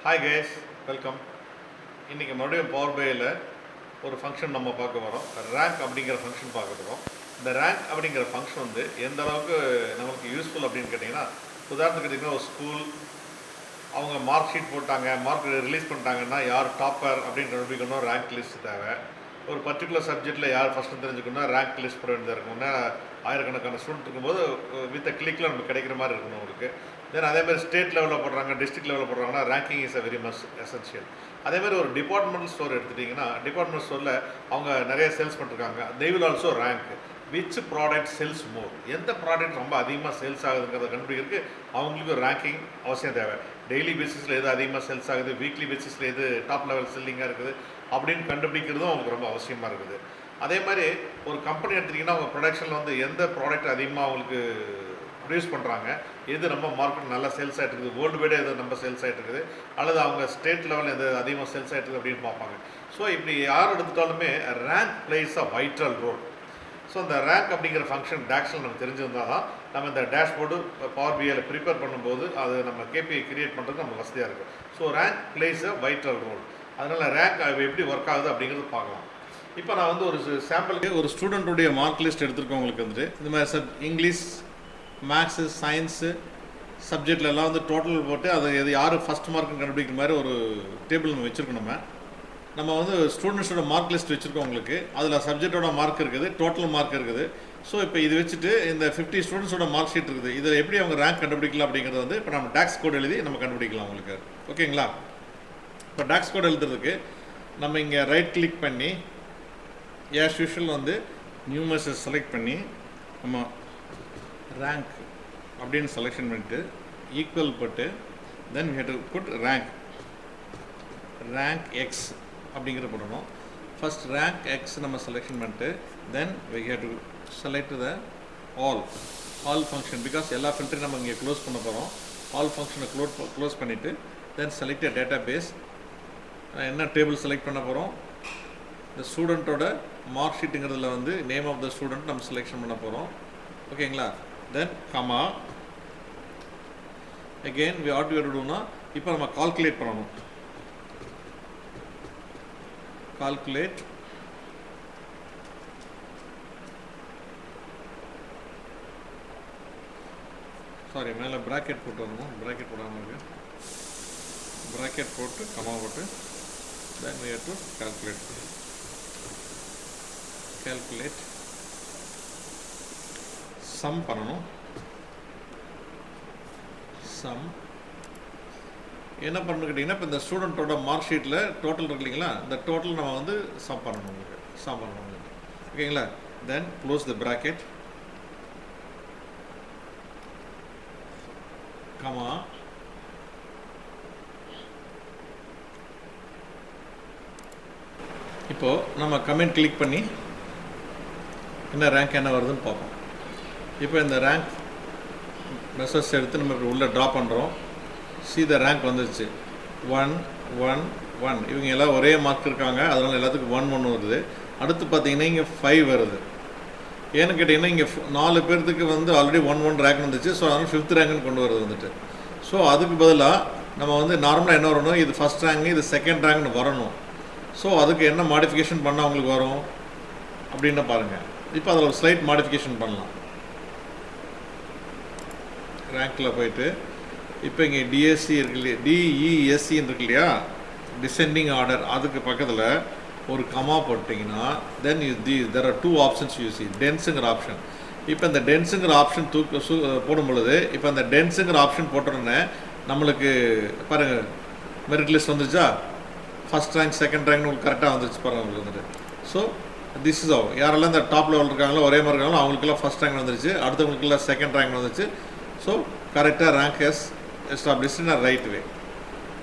Hi guys, welcome. இன்றைக்கி மறுபடியும் power பிஐயில் ஒரு ஃபங்க்ஷன் நம்ம பார்க்க வரோம். ரேங்க் அப்படிங்கிற ஃபங்க்ஷன் பார்க்க போகிறோம். இந்த ரேங்க் அப்படிங்கிற ஃபங்க்ஷன் வந்து எந்த அளவுக்கு நமக்கு யூஸ்ஃபுல் அப்படின்னு கேட்டிங்கன்னா, உதாரணத்துக்கு கேட்டிங்கன்னா ஒரு ஸ்கூல் அவங்க மார்க் ஷீட் போட்டாங்க, மார்க் ரிலீஸ் பண்ணிட்டாங்கன்னா யார் டாப்பர் அப்படின்னு கண்டுபிடிக்கணும், ரேங்க் லிஸ்ட் தேவை. ஒரு பர்டிகுலர் சப்ஜெக்டில் யார் ஃபஸ்ட்டு தெரிஞ்சுக்கணும்னா ரேங்க் லிஸ்ட் போட வேண்டியதாக இருக்கும்னா ஆயிரக்கணக்கான ஸ்டூடெண்ட் இருக்கும்போது வித் கிளிக்கில் நமக்கு கிடைக்கிற மாதிரி இருக்கணும் உங்களுக்கு. தென் அதேமாதிரி ஸ்டேட் லெவலில் போடுறாங்க, டிஸ்ட்ரிக்ட் லெவலில் போடுறாங்கன்னா ranking is a very much essential. அதேமாதிரி ஒரு டிபார்ட்மெண்டல் ஸ்டோர் எடுத்துட்டிங்கன்னா, டிபார்ட்மெண்ட் ஸ்டோரில் அவங்க நிறைய சேல்ஸ் பண்ணிருக்காங்க. They will also rank which product sales more. எந்த ப்ராடக்ட் ரொம்ப அதிகமாக சேல்ஸ் ஆகுதுங்கிறத கண்டுபிடிக்கிறதுக்கு அவங்களுக்கு ஒரு ரேங்கிங் அவசியம் தேவை. டெய்லி பேசிஸில் எது அதிகமாக சேல்ஸ் ஆகுது, வீக்லி பேசிஸில் எது டாப் லெவல் செல்லிங்காக இருக்குது அப்படின்னு கண்டுபிடிக்கிறதும் அவங்களுக்கு ரொம்ப அவசியமாக இருக்குது. அதே மாதிரி ஒரு கம்பெனி எடுத்திங்கன்னா அவங்க ப்ரொடக்ஷனில் வந்து எந்த ப்ராடக்ட் அதிகமாக அவங்களுக்கு ப்ரொடியூஸ் பண்ணுறாங்க, எது நம்ம மார்க்கெட் நல்லா சேல்ஸ் ஆகிட்டு இருக்குது, வேர்ல்டு வைடு எது நம்ம சேல்ஸ் ஆகிட்டு இருக்குது, அல்லது அவங்க ஸ்டேட் லெவலில் எது அதிகமாக சேல்ஸ் ஆகிட்டு இருக்குது அப்படின்னு பார்ப்பாங்க. ஸோ இப்படி யார் எடுத்துட்டாலுமே rank plays a vital role. So அந்த ரேங்க் அப்படிங்கிற ஃபங்க்ஷன் டேக்ஸில் நம்ம தெரிஞ்சிருந்தால் தான் நம்ம இந்த டேஷ்போர்டு பவர் பிஐயில் ப்ரிப்பேர் பண்ணும்போது அது நம்ம கேபிஐ கிரியேட் பண்ணுறது நமக்கு வசதியாக இருக்கும். So rank plays a vital role. அதனால் ரேங்க் எப்படி ஒர்க் ஆகுது அப்படிங்கிறது பார்க்கலாம். இப்போ நான் வந்து ஒரு சாம்பிளுக்கு ஒரு ஸ்டூடெண்ட்டுடைய மார்க் லிஸ்ட் எடுத்துருக்கவங்களுக்கு வந்துட்டு இந்த மாதிரி இங்கிலீஷ், மேக்ஸு, சயின்ஸு சப்ஜெக்டில் எல்லாம் வந்து டோட்டல் போட்டு அதை எது யார் ஃபஸ்ட் மார்க்குன்னு கண்டுபிடிக்கிற மாதிரி ஒரு டேபிள் நம்ம வச்சுருக்கோம். நம்ம வந்து ஸ்டூடெண்ட்ஸோட மார்க் லிஸ்ட் வச்சுருக்கோம் உங்களுக்கு. அதில் சப்ஜெக்டோட மார்க் இருக்குது, டோட்டல் மார்க் இருக்குது. ஸோ இப்போ இது வச்சுட்டு இந்த 50 ஸ்டூடெண்ட்ஸோட மார்க் ஷீட் இருக்குது. இதில் எப்படி அவங்க ரேங்க் கண்டுபிடிக்கலாம் அப்படிங்கிறது வந்து இப்போ நம்ம டாக்ஸ் கோட் எழுதி நம்ம கண்டுபிடிக்கலாம் உங்களுக்கு. ஓகேங்களா? இப்போ டாக்ஸ் கோட் எழுதுறதுக்கு நம்ம இங்கே ரைட் கிளிக் பண்ணி ஆஸ் யூஷுவல் வந்து நியூமர்ஸை செலக்ட் பண்ணி நம்ம ரேங்க் அப்படின்னு செலெக்ஷன் பண்ணிட்டு ஈக்குவல் போட்டு தென் we have to put rank X அப்படிங்கிற போடணும். ஃபஸ்ட் ரேங்க் எக்ஸ் நம்ம செலெக்ஷன் பண்ணிட்டு தென் we have to select the all function because எல்லா ஃபில்டரையும் நம்ம இங்கே க்ளோஸ் பண்ண போகிறோம். ஆல் ஃபங்க்ஷனை க்ளோஸ் பண்ணிவிட்டு then select a database. என்ன டேபிள் செலக்ட் பண்ண போகிறோம்? இந்த ஸ்டூடெண்ட்டோட மார்க் ஷீட்டுங்கிறதுல வந்து நேம் ஆஃப் த ஸ்டூடெண்ட் நம்ம செலெக்ஷன் பண்ண போகிறோம். ஓகேங்களா? Then comma again we ought to do na இப்போ நம்ம கால்குலேட் பண்ணணும். கால்குலேட் சாரி மேலே ப்ராக்கெட் போட்டு வரணும். ப்ராக்கெட் போடாமல் இருக்கு. ப்ராக்கெட் போட்டு கமா போட்டு then we have to calculate sum பண்ணணும். சம் என்ன பண்ணணும் கேட்டிங்கன்னா, இப்போ இந்த ஸ்டூடெண்ட்டோட மார்க் ஷீட்டில் டோட்டல் இருக்கு இல்லைங்களா, இந்த டோட்டல் நம்ம வந்து சம் பண்ணணும் உங்களுக்கு. சம் பண்ணணும் உங்களுக்கு. ஓகேங்களா? தென் க்ளோஸ் த ப்ராக்கெட் கமா இப்போது நம்ம கமெண்ட் கிளிக் பண்ணி என்ன ரேங்க் என்ன வருதுன்னு பார்ப்போம். இப்போ இந்த ரேங்க் மெசேஜ் எடுத்து நம்ம உள்ளே ட்ரா பண்ணுறோம். சி த ரேங்க் வந்துருச்சு 1 1 1. இவங்க எல்லாம் ஒரே மார்க் இருக்காங்க, அதனால் எல்லாத்துக்கும் 1 1 வருது. அடுத்து பார்த்தீங்கன்னா இங்கே 5 வருது. ஏன்னு கேட்டிங்கன்னா இங்கே 4 பேர்த்துக்கு வந்து ஆல்ரெடி 1 1 ரேங்க் வந்துச்சு. ஸோ அதனால் 5th ரேங்க்னு கொண்டு வருது வந்துட்டு. ஸோ அதுக்கு பதிலாக நம்ம வந்து நார்மலாக என்ன வரணும், இது ஃபஸ்ட் ரேங்க், இது செகண்ட் ரேங்க்னு வரணும். ஸோ அதுக்கு என்ன மாடிஃபிகேஷன் பண்ணால் அவங்களுக்கு வரும் அப்படின்னு பாருங்கள். இப்போ அதில் ஒரு ஸ்லைட் மாடிஃபிகேஷன் பண்ணலாம். ரேங்க்கில் போயிட்டு இப்போ இங்கே டிஎஸ்சி இருக்கு இல்லையா, டிஇஎஸ்சின்னு இருக்கு இல்லையா, டிசெண்டிங் ஆர்டர், அதுக்கு பக்கத்தில் ஒரு கமா போட்டிங்கன்னா then there are 2 options you see. டென்ஸுங்கிற ஆப்ஷன். இப்போ இந்த டென்ஸுங்கிற ஆப்ஷன் போடும் பொழுது இப்போ அந்த டென்ஸுங்கிற ஆப்ஷன் போட்டோன்னே நம்மளுக்கு பாருங்கள் மெரிட் லிஸ்ட் வந்துருச்சா, ஃபஸ்ட் ரேங்க் செகண்ட் ரேங்க்னு உங்களுக்கு கரெக்டாக வந்துருச்சு பாருங்கள் உங்களுக்கு வந்துட்டு. ஸோ திஸ் இஸ் யாரெல்லாம் இந்த டாப் லெவல் இருக்காங்களோ ஒரே மாதிரி இருக்காங்களோ அவங்களுக்கெல்லாம் ஃபஸ்ட் ரேங்க் வந்துருச்சு, அடுத்தவங்களுக்கெல்லாம் செகண்ட் ரேங்க் வந்துருச்சு. ஸோ கரெக்டாக rank has established in a right way.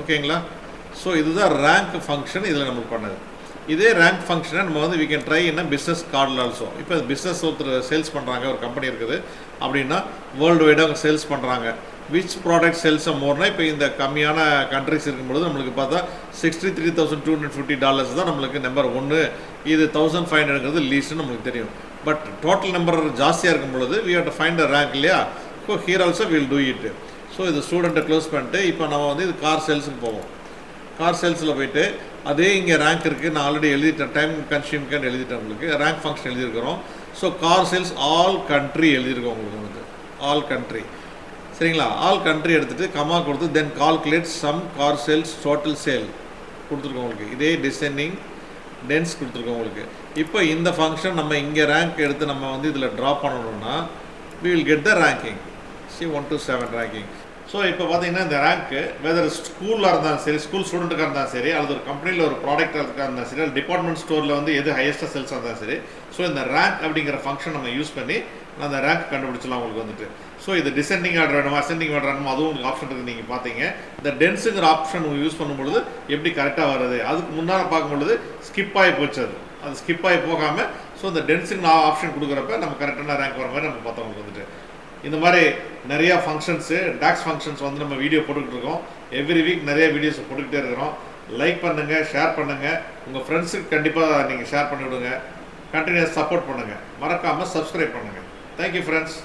ஓகேங்களா? ஸோ இதுதான் ரேங்க் ஃபங்க்ஷன் இதில் நம்மளுக்கு பண்ணது. இதே ரேங்க் ஃபங்க்ஷனை நம்ம வந்து we can try in business கார்டில் ஆல்சோ. இப்போ பிஸ்னஸ் ஒருத்தர் சேல்ஸ் பண்ணுறாங்க, ஒரு கம்பெனி இருக்குது அப்படின்னா வேர்ல்டு வைடாக அவங்க சேல்ஸ் பண்ணுறாங்க. விச் ப்ராடக்ட் சேல்ஸ் மோர்னா இப்போ இந்த கம்மியான கண்ட்ரிஸ் இருக்கும்பொழுது நம்மளுக்கு பார்த்தா $63,250 தான் நம்மளுக்கு நம்பர் 1. இது 1500ங்கிறது லீஸ்ட்னு நம்மளுக்கு தெரியும். பட் டோட்டல் நம்பர் ஜாஸ்தியாக இருக்கும் பொழுது we have to find a rank இல்லையா. So here also will do it. So இது ஸ்டூடெண்ட்டை க்ளோஸ் பண்ணிட்டு இப்போ நம்ம வந்து இது கார் சேல்ஸுக்கு போவோம். கார் சேல்ஸில் போயிட்டு அதே இங்கே ரேங்க் இருக்குது, நான் ஆல்ரெடி எழுதிட்டேன், டைம் கன்சியூம்க்கு எழுதிட்டேன் உங்களுக்கு, ரேங்க் ஃபங்க்ஷன் எழுதியிருக்கிறோம். So car sales all country எழுதியிருக்கோம் உங்களுக்கு வந்துட்டு, ஆல் கண்ட்ரி. சரிங்களா? ஆல் கண்ட்ரி எடுத்துகிட்டு கமா கொடுத்து then calculate sum car sales total sale கொடுத்துருக்கோம் உங்களுக்கு. இதே டிசெண்டிங் டென்ஸ் கொடுத்துருக்கோம் உங்களுக்கு. இப்போ இந்த ஃபங்க்ஷன் நம்ம இங்கே ரேங்க் எடுத்து நம்ம வந்து இதில் ட்ராப் பண்ணணும்னா we will get the ranking. see 1 to 7 ranking. So இப்போ பார்த்தீங்கன்னா இந்த ரேங்க்கு வெதர் ஸ்கூலில் இருந்தாலும் சரி, ஸ்கூல் ஸ்டூடெண்ட்டுக்காக இருந்தாலும் சரி, அல்லது ஒரு கம்பெனியில் ஒரு ப்ராடக்டாக இருந்தாலும் சரி, அல்லது டிபார்ட்மெண்ட் ஸ்டோரில் வந்து எது ஹையஸ்ட்டாக சேல்ஸாக இருந்தாலும் சரி, ஸோ இந்த ரேங்க் அப்படிங்கிற ஃபங்க்ஷன் நம்ம யூஸ் பண்ணி அந்த ரேங்க் கண்டுபிடிச்சலாம் உங்களுக்கு வந்துட்டு. ஸோ இது டிசெண்டிங் ஆர்டர் வேணுமா அசெண்டிங் ஆர்டர் வேணுமா அதுவும் உங்களுக்கு ஆப்ஷன் இருக்குது, நீங்கள் பார்த்தீங்க. இந்த டென்ஸுங்கிற ஆப்ஷன் யூஸ் பண்ணும்பொழுது எப்படி கரெக்டாக வருது, அதுக்கு முன்னால் பார்க்கும்பொழுது ஸ்கிப் ஆகி போச்சு, அது ஸ்கிப் ஆகி போகாமல் ஸோ இந்த டென்ஸுக்கு ஆப்ஷன் கொடுக்குறப்ப நம்ம கரெக்டான ரேங்க் வர மாதிரி நம்ம பார்த்தவங்களுக்கு வந்துட்டு. இந்த மாதிரி நிறையா ஃபங்க்ஷன்ஸு டாக்ஸ் ஃபங்க்ஷன்ஸ் வந்து நம்ம வீடியோ போட்டுக்கிட்டு இருக்கோம். எவ்ரி வீக் நிறைய வீடியோஸ் போட்டுக்கிட்டே இருக்கிறோம். லைக் பண்ணுங்கள், ஷேர் பண்ணுங்கள், உங்கள் ஃப்ரெண்ட்ஸுக்கு கண்டிப்பாக நீங்கள் ஷேர் பண்ணி விடுங்க. கண்டினியூஸ் சப்போர்ட் பண்ணுங்கள், மறக்காமல் சப்ஸ்கிரைப் பண்ணுங்கள். Thank you friends.